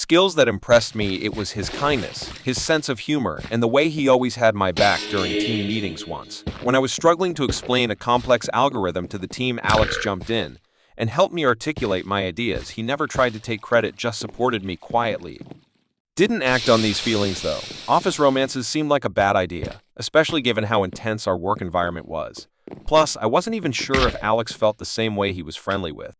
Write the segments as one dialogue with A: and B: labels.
A: skills that impressed me, it was his kindness, his sense of humor, and the way he always had my back during team meetings once. When I was struggling to explain a complex algorithm to the team, Alex jumped in and helped me articulate my ideas. He never tried to take credit, just supported me quietly. Didn't act on these feelings, though. Office romances seemed like a bad idea, especially given how intense our work environment was. Plus, I wasn't even sure if Alex felt the same way he was friendly with.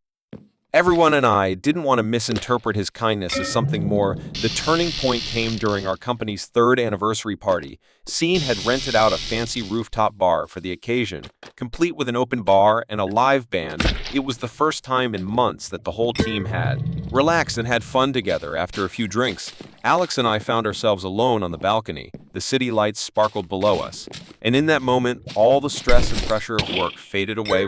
A: Everyone and I didn't want to misinterpret his kindness as something more. The turning point came during our company's 3rd anniversary party. Scene had rented out a fancy rooftop bar for the occasion, complete with an open bar and a live band. It was the first time in months that the whole team had relaxed and had fun together. After a few drinks, Alex and I found ourselves alone on the balcony. The city lights sparkled below us, and in that moment, all the stress and pressure of work faded away.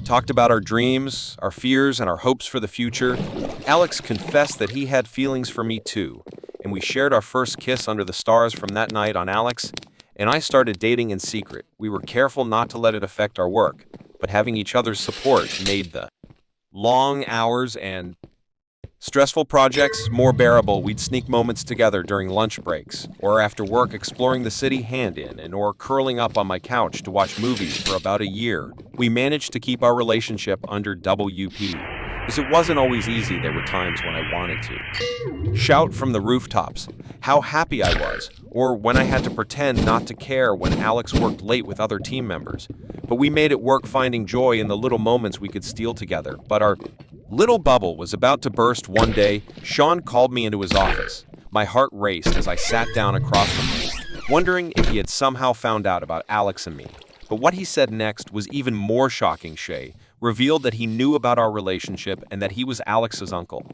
A: Talked about our dreams, our fears, and our hopes for the future. Alex confessed that he had feelings for me too, and we shared our first kiss under the stars. From that night on, Alex and I started dating in secret. We were careful not to let it affect our work, but having each other's support made the long hours and stressful projects more bearable. We'd sneak moments together during lunch breaks, or after work, exploring the city hand in and or curling up on my couch to watch movies. For about a year, we managed to keep our relationship under WP. Because it wasn't always easy, there were times when I wanted to shout from the rooftops how happy I was, or when I had to pretend not to care when Alex worked late with other team members. But we made it work, finding joy in the little moments we could steal together. But our little bubble was about to burst one day. Sean called me into his office. My heart raced as I sat down across from him, wondering if he had somehow found out about Alex and me. But what he said next was even more shocking. Shay revealed that he knew about our relationship and that he was Alex's uncle.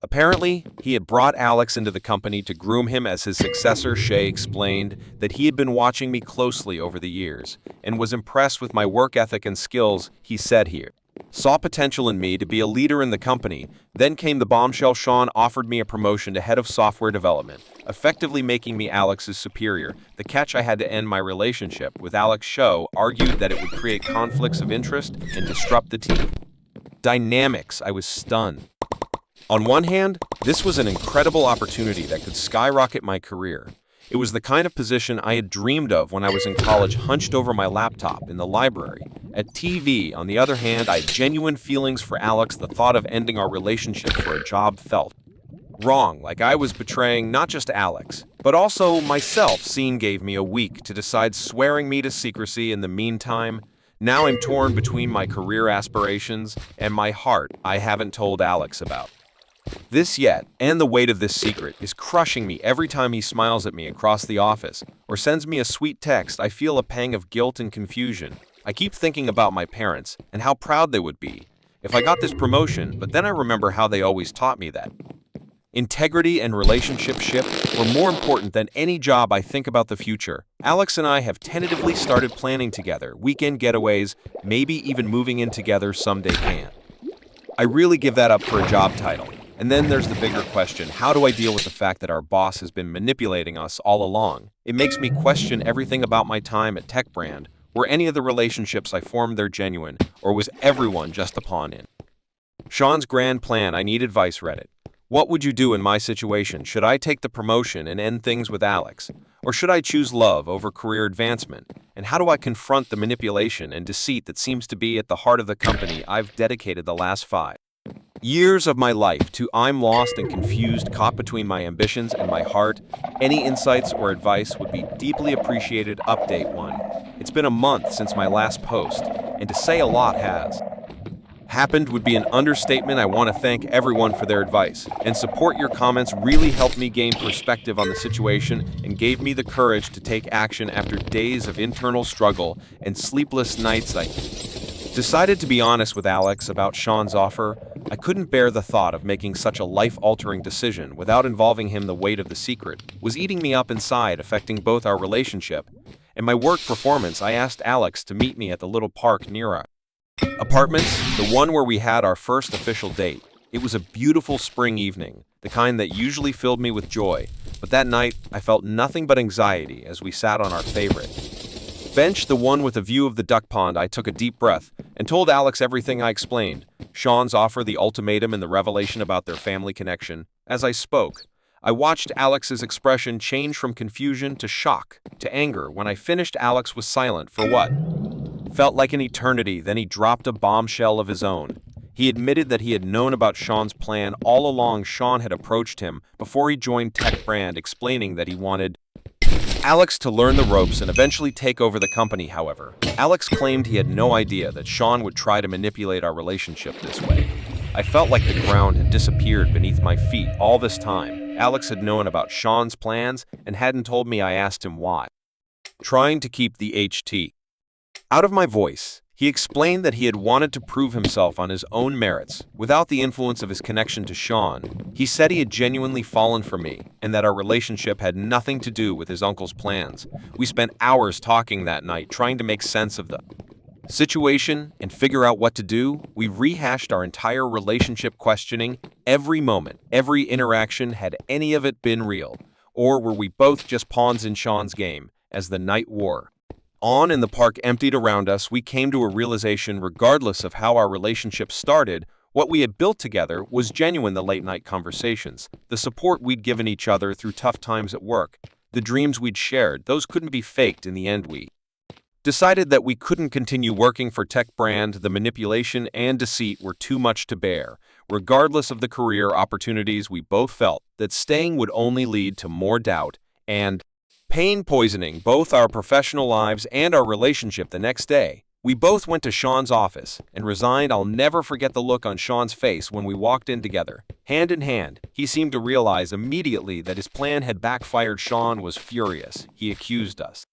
A: Apparently, he had brought Alex into the company to groom him as his successor. Shay explained that he had been watching me closely over the years and was impressed with my work ethic and skills. He said he saw potential in me to be a leader in the company. Then came the bombshell. Sean offered me a promotion to head of software development, effectively making me Alex's superior. The catch: I had to end my relationship with Alex. Show argued that it would create conflicts of interest and disrupt the team dynamics. I was stunned. On one hand, this was an incredible opportunity that could skyrocket my career. It was the kind of position I had dreamed of when I was in college, hunched over my laptop in the library at TV. On the other hand, I had genuine feelings for Alex. The thought of ending our relationship for a job felt wrong, like I was betraying not just Alex, but also myself. Scene gave me a week to decide, swearing me to secrecy. In the meantime, now I'm torn between my career aspirations and my heart I haven't told Alex about this yet, and the weight of this secret is crushing me. Every time he smiles at me across the office or sends me a sweet text, I feel a pang of guilt and confusion. I keep thinking about my parents and how proud they would be if I got this promotion, but then I remember how they always taught me that integrity and relationship were more important than any job. I think about the future. Alex and I have tentatively started planning together, weekend getaways, maybe even moving in together someday. Can't I really give that up for a job title? And then there's the bigger question: how do I deal with the fact that our boss has been manipulating us all along? It makes me question everything about my time at Tech Brand. Were any of the relationships I formed there genuine, or was everyone just a pawn in Sean's grand plan? I need advice. Reddit. What would you do in my situation? Should I take the promotion and end things with Alex? Or should I choose love over career advancement? And how do I confront the manipulation and deceit that seems to be at the heart of the company I've dedicated the last 5 years of my life to? I'm lost and confused, caught between my ambitions and my heart. Any insights or advice would be deeply appreciated. Update 1. It's been a month since my last post, and to say a lot has happened would be an understatement. I want to thank everyone for their advice and support. Your comments really helped me gain perspective on the situation and gave me the courage to take action. After days of internal struggle and sleepless nights, I decided to be honest with Alex about Sean's offer. I couldn't bear the thought of making such a life-altering decision without involving him. The weight of the secret was eating me up inside, affecting both our relationship and my work performance. I asked Alex to meet me at the little park near our apartments, the one where we had our first official date. It was a beautiful spring evening, the kind that usually filled me with joy. But that night, I felt nothing but anxiety as we sat on our favorite bench, the one with a view of the duck pond. I took a deep breath and told Alex everything. I explained Sean's offer, the ultimatum, and the revelation about their family connection. As I spoke, I watched Alex's expression change from confusion to shock to anger. When I finished, Alex was silent for what felt like an eternity. Then he dropped a bombshell of his own. He admitted that he had known about Sean's plan all along. Sean had approached him before he joined Tech Brand, explaining that he wanted Alex to learn the ropes and eventually take over the company. However, Alex claimed he had no idea that Sean would try to manipulate our relationship this way. I felt like the ground had disappeared beneath my feet all this time. Alex had known about Sean's plans and hadn't told me. I asked him why. Trying to keep the HT out of my voice, he explained that he had wanted to prove himself on his own merits, without the influence of his connection to Sean. He said he had genuinely fallen for me, and that our relationship had nothing to do with his uncle's plans. We spent hours talking that night, trying to make sense of the situation and figure out what to do. We rehashed our entire relationship, questioning every moment, every interaction. Had any of it been real? Or were we both just pawns in Sean's game? As the night wore on and the park emptied around us, we came to a realization: regardless of how our relationship started, what we had built together was genuine. The late-night conversations, the support we'd given each other through tough times at work, the dreams we'd shared, those couldn't be faked. In the end, we decided that we couldn't continue working for Tech Brand. The manipulation and deceit were too much to bear. Regardless of the career opportunities, we both felt that staying would only lead to more doubt and pain, poisoning both our professional lives and our relationship. The next day, we both went to Sean's office and resigned. I'll never forget the look on Sean's face when we walked in together, hand in hand. He seemed to realize immediately that his plan had backfired. Sean was furious. He accused us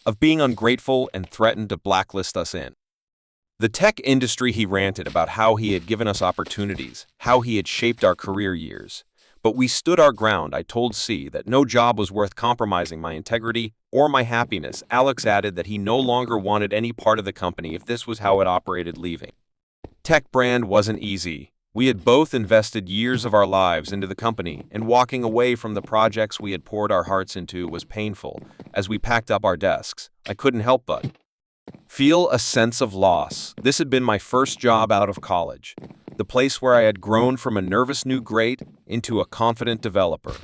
A: of being ungrateful and threatened to blacklist us in the tech industry. He ranted about how he had given us opportunities, how he had shaped our career years. But we stood our ground. I told C that no job was worth compromising my integrity or my happiness. Alex added that he no longer wanted any part of the company if this was how it operated. Leaving Tech Brand wasn't easy. We had both invested years of our lives into the company, and walking away from the projects we had poured our hearts into was painful. As we packed up our desks, I couldn't help but feel a sense of loss. This had been my first job out of college, the place where I had grown from a nervous new grade into a confident developer.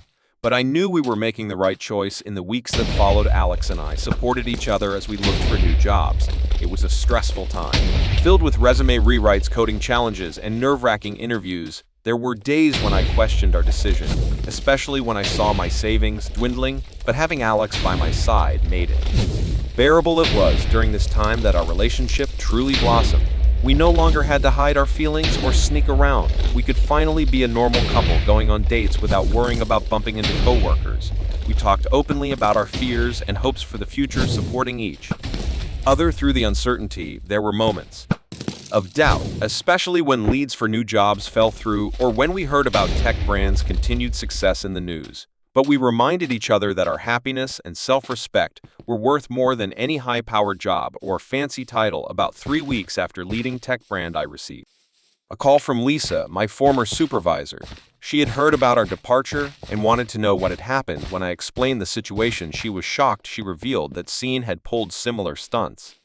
A: But I knew we were making the right choice. In the weeks that followed, Alex and I supported each other as we looked for new jobs. It was a stressful time, filled with resume rewrites, coding challenges, and nerve-wracking interviews. There were days when I questioned our decision, especially when I saw my savings dwindling, but having Alex by my side made it bearable. It was during this time that our relationship truly blossomed. We no longer had to hide our feelings or sneak around. We could finally be a normal couple, going on dates without worrying about bumping into coworkers. We talked openly about our fears and hopes for the future, supporting each other through the uncertainty. There were moments of doubt, especially when leads for new jobs fell through or when we heard about Tech Brand's continued success in the news. But we reminded each other that our happiness and self-respect were worth more than any high-powered job or fancy title. About 3 weeks after leading Tech Brand, I received a call from Lisa, my former supervisor. She had heard about our departure and wanted to know what had happened. When I explained the situation, she was shocked. She revealed that Scene had pulled similar stunts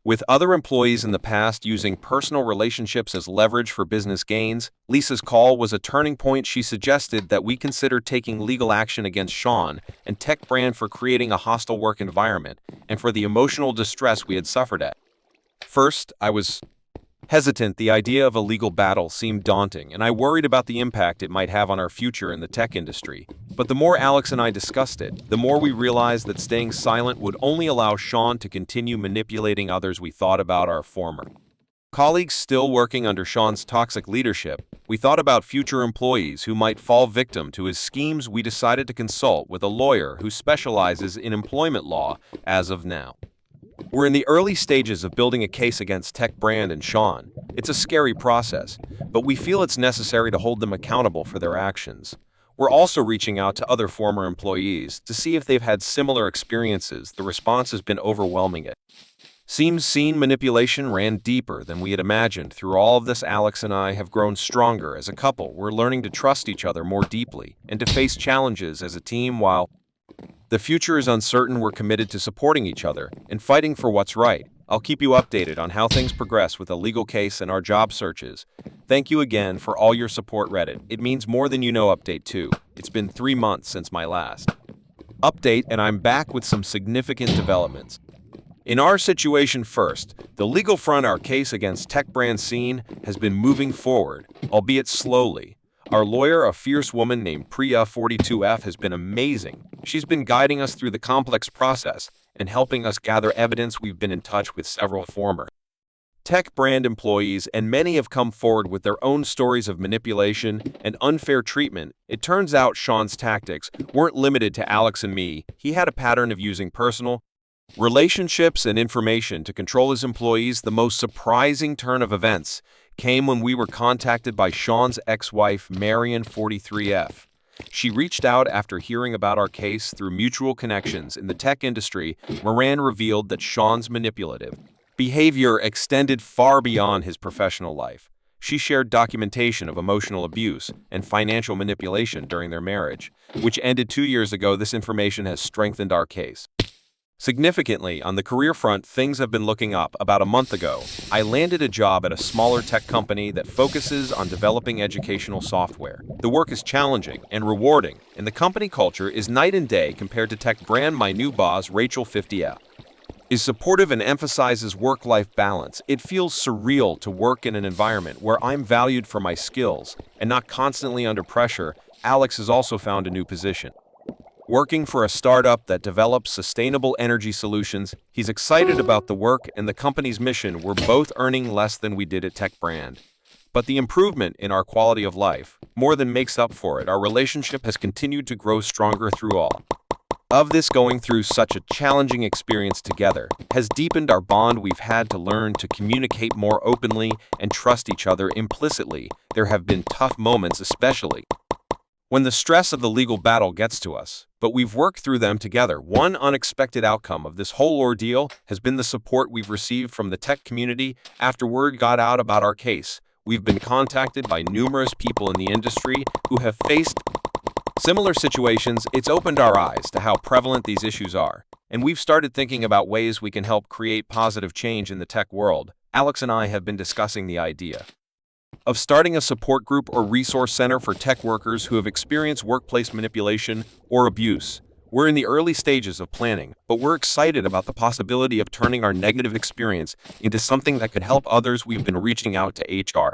A: with other employees in the past, using personal relationships as leverage for business gains. Lisa's call was a turning point. She suggested that we consider taking legal action against Sean and Tech Brand for creating a hostile work environment and for the emotional distress we had suffered at first. I was hesitant. The idea of a legal battle seemed daunting, and I worried about the impact it might have on our future in the tech industry. But the more Alex and I discussed it, the more we realized that staying silent would only allow Sean to continue manipulating others. We thought about our former colleagues still working under Sean's toxic leadership. We thought about future employees who might fall victim to his schemes. We decided to consult with a lawyer who specializes in employment law. As of now, we're in the early stages of building a case against Tech Brand and Sean. It's a scary process, but we feel it's necessary to hold them accountable for their actions. We're also reaching out to other former employees to see if they've had similar experiences. The response has been overwhelming. It seems Scene manipulation ran deeper than we had imagined. Through all of this, Alex and I have grown stronger as a couple. We're learning to trust each other more deeply and to face challenges as a team. While the future is uncertain, we're committed to supporting each other and fighting for what's right. I'll keep you updated on how things progress with the legal case and our job searches. Thank you again for all your support, Reddit. It means more than you know. Update 2. It's been 3 months since my last update, and I'm back with some significant developments. In our situation first, the legal front, our case against tech brand Scene, has been moving forward, albeit slowly. Our lawyer, a fierce woman named Priya 42F, has been amazing. She's been guiding us through the complex process and helping us gather evidence. We've been in touch with several former tech brand employees, and many have come forward with their own stories of manipulation and unfair treatment. It turns out Sean's tactics weren't limited to Alex and me. He had a pattern of using personal relationships and information to control his employees. The most surprising turn of events came when we were contacted by Sean's ex-wife, Marion 43F. She reached out after hearing about our case through mutual connections in the tech industry. Moran revealed that Sean's manipulative behavior extended far beyond his professional life. She shared documentation of emotional abuse and financial manipulation during their marriage, which ended 2 years ago. This information has strengthened our case significantly. On the career front, things have been looking up. About a month ago, I landed a job at a smaller tech company that focuses on developing educational software. The work is challenging and rewarding, and the company culture is night and day compared to tech brand. My new boss, Rachel 50F, is supportive and emphasizes work-life balance. It feels surreal to work in an environment where I'm valued for my skills and not constantly under pressure. Alex has also found a new position, working for a startup that develops sustainable energy solutions. He's excited about the work and the company's mission. We're both earning less than we did at Tech Brand, but the improvement in our quality of life more than makes up for it. Our relationship has continued to grow stronger through all of this. Going through such a challenging experience together has deepened our bond. We've had to learn to communicate more openly and trust each other implicitly. There have been tough moments, especially when the stress of the legal battle gets to us, but we've worked through them together. One unexpected outcome of this whole ordeal has been the support we've received from the tech community. After word got out about our case, we've been contacted by numerous people in the industry who have faced similar situations. It's opened our eyes to how prevalent these issues are, and we've started thinking about ways we can help create positive change in the tech world. Alex and I have been discussing the idea of starting a support group or resource center for tech workers who have experienced workplace manipulation or abuse. We're in the early stages of planning, but we're excited about the possibility of turning our negative experience into something that could help others. We've been reaching out to HR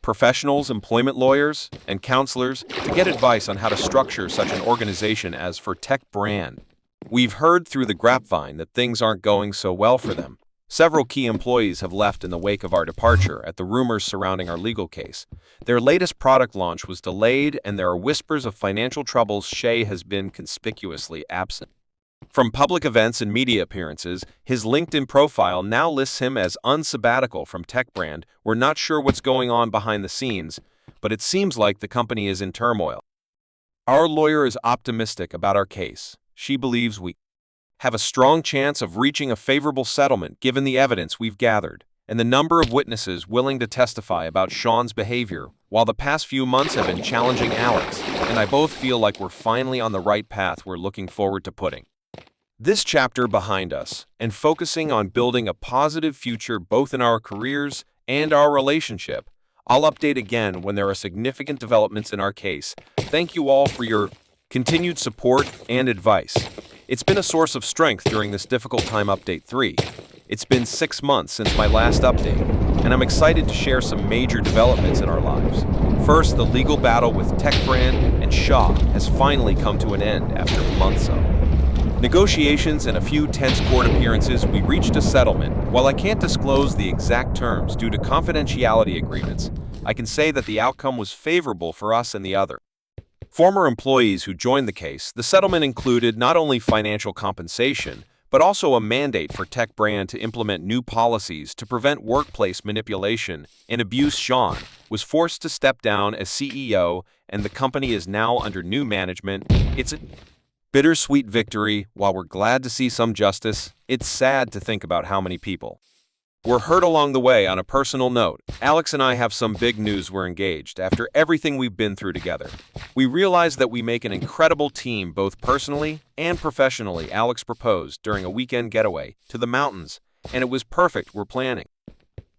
A: professionals, employment lawyers, and counselors to get advice on how to structure such an organization. As for Tech Brand, we've heard through the grapevine that things aren't going so well for them. Several key employees have left in the wake of our departure at the rumors surrounding our legal case. Their latest product launch was delayed, and there are whispers of financial troubles. Shay has been conspicuously absent from public events and media appearances. His LinkedIn profile now lists him as unsabbatical from Tech Brand. We're not sure what's going on behind the scenes, but it seems like the company is in turmoil. Our lawyer is optimistic about our case. She believes we have a strong chance of reaching a favorable settlement given the evidence we've gathered and the number of witnesses willing to testify about Sean's behavior. While the past few months have been challenging, Alex and I both feel like we're finally on the right path. We're looking forward to putting this chapter behind us and focusing on building a positive future both in our careers and our relationship. I'll update again when there are significant developments in our case. Thank you all for your continued support and advice. It's been a source of strength during this difficult time. Update 3. It's been 6 months since my last update, and I'm excited to share some major developments in our lives. First, the legal battle with Tech Brand and Shaw has finally come to an end after months of negotiations and a few tense court appearances. We reached a settlement. While I can't disclose the exact terms due to confidentiality agreements, I can say that the outcome was favorable for us and the other former employees who joined the case. The settlement included not only financial compensation, but also a mandate for Tech Brand to implement new policies to prevent workplace manipulation and abuse. Sean was forced to step down as CEO, and the company is now under new management. It's a bittersweet victory. While we're glad to see some justice, it's sad to think about how many people were hurt along the way. On a personal note, Alex and I have some big news. We're engaged. After everything we've been through together, we realize that we make an incredible team both personally and professionally. Alex proposed during a weekend getaway to the mountains, and it was perfect. We're planning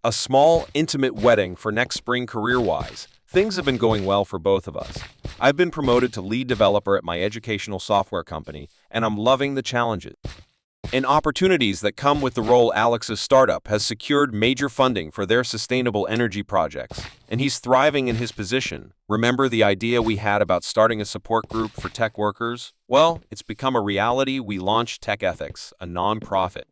A: a small, intimate wedding for next spring career-wise. Things have been going well for both of us. I've been promoted to lead developer at my educational software company, and I'm loving the challenges and opportunities that come with the role. Alex's startup has secured major funding for their sustainable energy projects, and he's thriving in his position. Remember the idea we had about starting a support group for tech workers? Well, it's become a reality. We launched Tech Ethics, a non-profit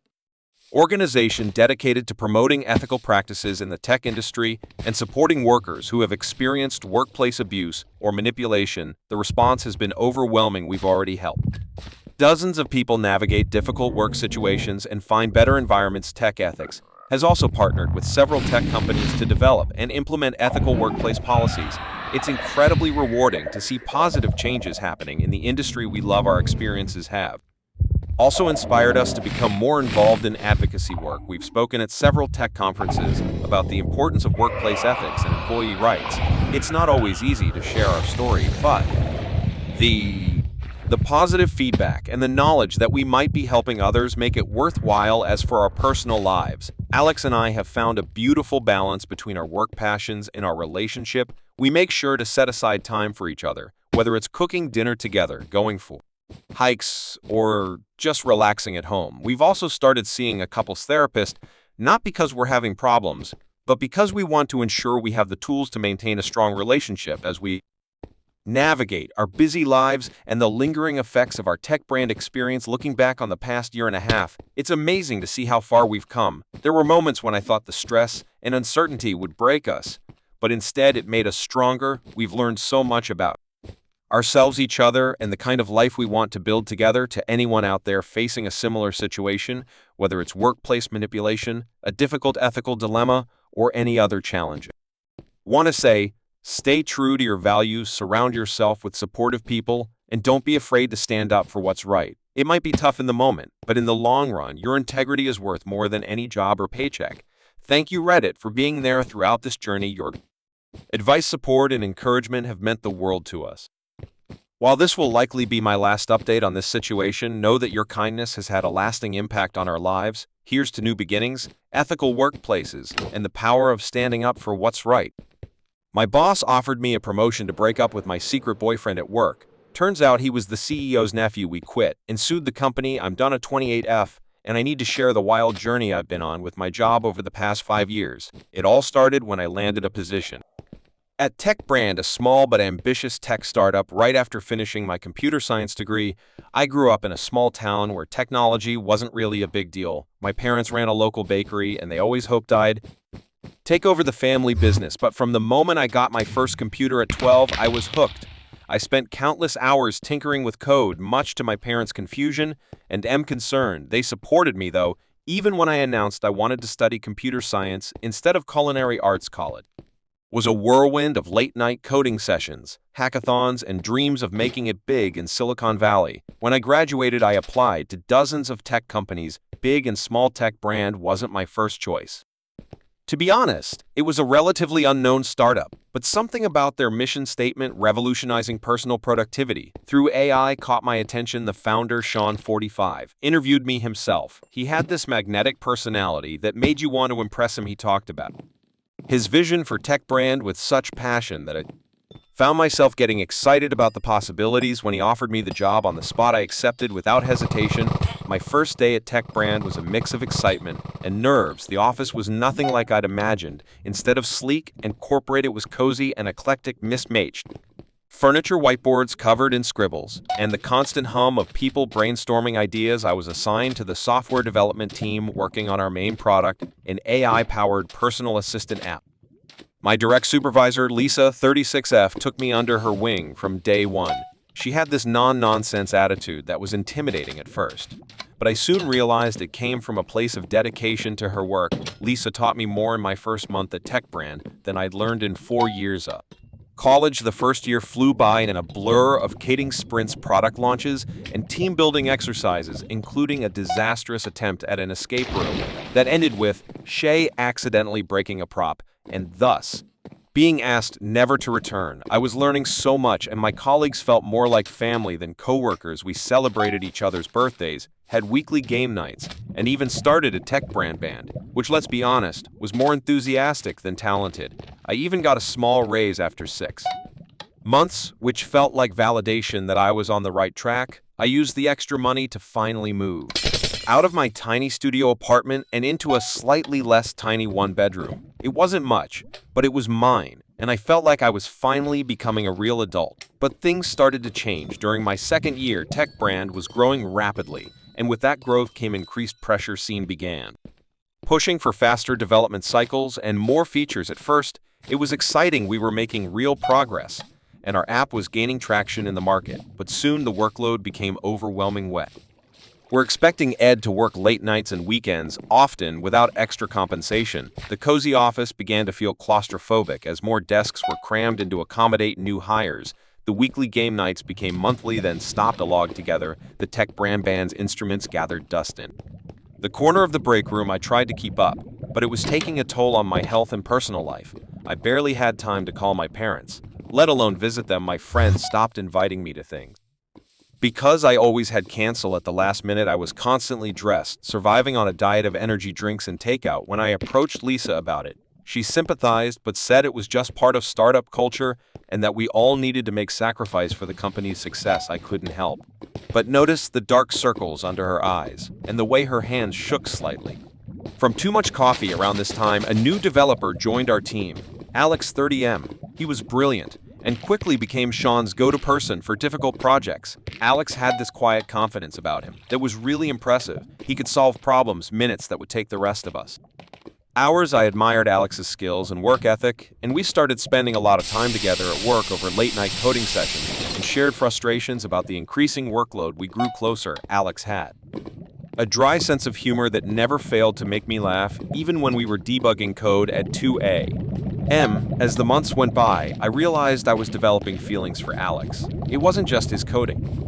A: organization dedicated to promoting ethical practices in the tech industry and supporting workers who have experienced workplace abuse or manipulation. The response has been overwhelming. We've already helped dozens of people navigate difficult work situations and find better environments. Tech Ethics has also partnered with several tech companies to develop and implement ethical workplace policies. It's incredibly rewarding to see positive changes happening in the industry we love. Our experiences have also inspired us to become more involved in advocacy work. We've spoken at several tech conferences about the importance of workplace ethics and employee rights. It's not always easy to share our story, but the positive feedback and the knowledge that we might be helping others make it worthwhile. As for our personal lives, Alex and I have found a beautiful balance between our work passions and our relationship. We make sure to set aside time for each other, whether it's cooking dinner together, going for hikes, or just relaxing at home. We've also started seeing a couples therapist, not because we're having problems, but because we want to ensure we have the tools to maintain a strong relationship as we navigate our busy lives and the lingering effects of our tech brand experience. Looking back on the past year and a half, it's amazing to see how far we've come. There were moments when I thought the stress and uncertainty would break us, but instead it made us stronger. We've learned so much about ourselves, each other, and the kind of life we want to build together. To anyone out there facing a similar situation, whether it's workplace manipulation, a difficult ethical dilemma, or any other challenge, want to say, stay true to your values, surround yourself with supportive people, and don't be afraid to stand up for what's right. It might be tough in the moment, but in the long run, your integrity is worth more than any job or paycheck. Thank you, Reddit, for being there throughout this journey. Your advice, support, and encouragement have meant the world to us. While this will likely be my last update on this situation, know that your kindness has had a lasting impact on our lives. Here's to new beginnings, ethical workplaces, and the power of standing up for what's right. My boss offered me a promotion to break up with my secret boyfriend at work. Turns out he was the CEO's nephew. We quit and sued the company. I'm done at 28F, and I need to share the wild journey I've been on with my job over the past 5 years. It all started when I landed a position at Tech Brand, a small but ambitious tech startup. Right after finishing my computer science degree, I grew up in a small town where technology wasn't really a big deal. My parents ran a local bakery, and they always hoped I'd take over the family business. But from the moment I got my first computer at 12, I was hooked. I spent countless hours tinkering with code, much to my parents' confusion and concern. They supported me, though, even when I announced I wanted to study computer science instead of culinary arts. College was a whirlwind of late-night coding sessions, hackathons, and dreams of making it big in Silicon Valley. When I graduated, I applied to dozens of tech companies. Big and small. Tech Brand wasn't my first choice. To be honest, it was a relatively unknown startup, but something about their mission statement, revolutionizing personal productivity through AI, caught my attention. The founder, Sean, 45, interviewed me himself. He had this magnetic personality that made you want to impress him. He talked about his vision for Tech Brand with such passion that I found myself getting excited about the possibilities. When he offered me the job on the spot, I accepted without hesitation. My first day at Tech Brand was a mix of excitement and nerves. The office was nothing like I'd imagined. Instead of sleek and corporate, it was cozy and eclectic, mismatched furniture, whiteboards covered in scribbles, and the constant hum of people brainstorming ideas. I was assigned to the software development team working on our main product, an AI-powered personal assistant app. My direct supervisor, Lisa, 36F, took me under her wing from day one. She had this non-nonsense attitude that was intimidating at first, but I soon realized it came from a place of dedication to her work. Lisa taught me more in my first month at Tech Brand than I'd learned in 4 years of college. The first year flew by in a blur of coding sprints, product launches, and team-building exercises, including a disastrous attempt at an escape room that ended with Shay accidentally breaking a prop and thus Being asked never to return, I was learning so much, and my colleagues felt more like family than coworkers. We celebrated each other's birthdays, had weekly game nights, and even started a tech brand band, which, let's be honest, was more enthusiastic than talented. I even got a small raise after 6 months, which felt like validation that I was on the right track. I used the extra money to finally move out of my tiny studio apartment and into a slightly less tiny one-bedroom. It wasn't much, but it was mine, and I felt like I was finally becoming a real adult. But things started to change. During my second year, tech brand was growing rapidly, and with that growth came increased pressure. Scene began pushing for faster development cycles and more features. At first, it was exciting. We were making real progress, and our app was gaining traction in the market, but soon the workload became overwhelming. We're expecting Ed to work late nights and weekends, often without extra compensation. The cozy office began to feel claustrophobic as more desks were crammed in to accommodate new hires. The weekly game nights became monthly, then stopped. A log together, the tech brand band's instruments gathered dust in the corner of the break room. I tried to keep up, but it was taking a toll on my health and personal life. I barely had time to call my parents, let alone visit them. My friends stopped inviting me to things because I always had cancel at the last minute. I was constantly dressed, surviving on a diet of energy drinks and takeout. When I approached Lisa about it, she sympathized but said it was just part of startup culture and that we all needed to make sacrifice for the company's success. I couldn't help but notice the dark circles under her eyes and the way her hands shook slightly from too much coffee. Around this time, a new developer joined our team, Alex 30M. He was brilliant and quickly became Sean's go-to person for difficult projects. Alex had this quiet confidence about him that was really impressive. He could solve problems minutes that would take the rest of us hours. I admired Alex's skills and work ethic, and we started spending a lot of time together at work over late-night coding sessions and shared frustrations about the increasing workload. We grew closer. Alex had a dry sense of humor that never failed to make me laugh, even when we were debugging code at 2 a.m. As the months went by, I realized I was developing feelings for Alex. It wasn't just his coding.